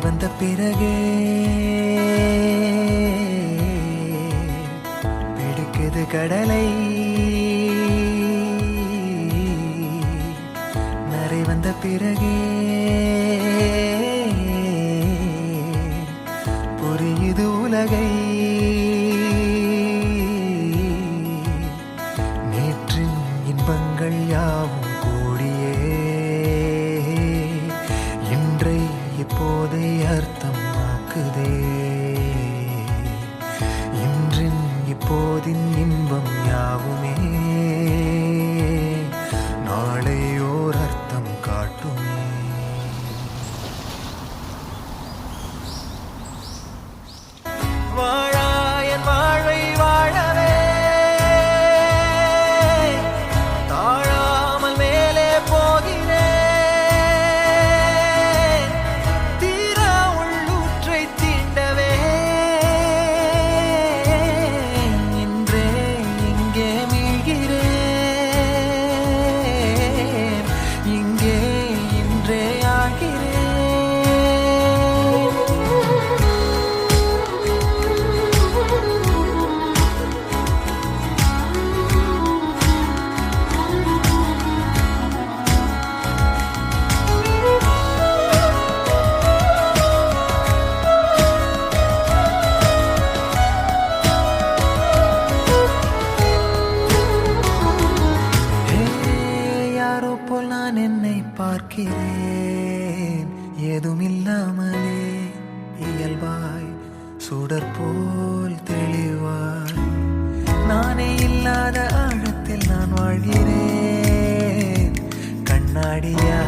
வந்த பிறகே பிடிக்குது கடலை. நரை வந்த பிறகே புரியுது உலகை. நேற்றின் இன்பங்கள் யாவும் கூடியே இன்றை இப்போதை அர்த்தமாக்குதே. இன்றின் இப்போதின் இன்பம் யாவுமே நாளை ஓர் அர்த்தம் காட்டுமே. வாழாயன் வாழ்வை வாழவே தாழாமல் மேலே போகிறேன். தீரா உள்ளூற்றை தீண்டவே இன்றே இங்கே மீழ்கிறேன். இங்கே இன்றே ஆகிறேன். யாரோ போல் நான் என்னை பார்க்கிறேன். ஏதுமில்லாமலே இயல்பாய் சுடர் போல் தெளிவாய் நானே இல்லாத ஆழத்தில் நான் வாழ்கிறேன். கண்ணாடியா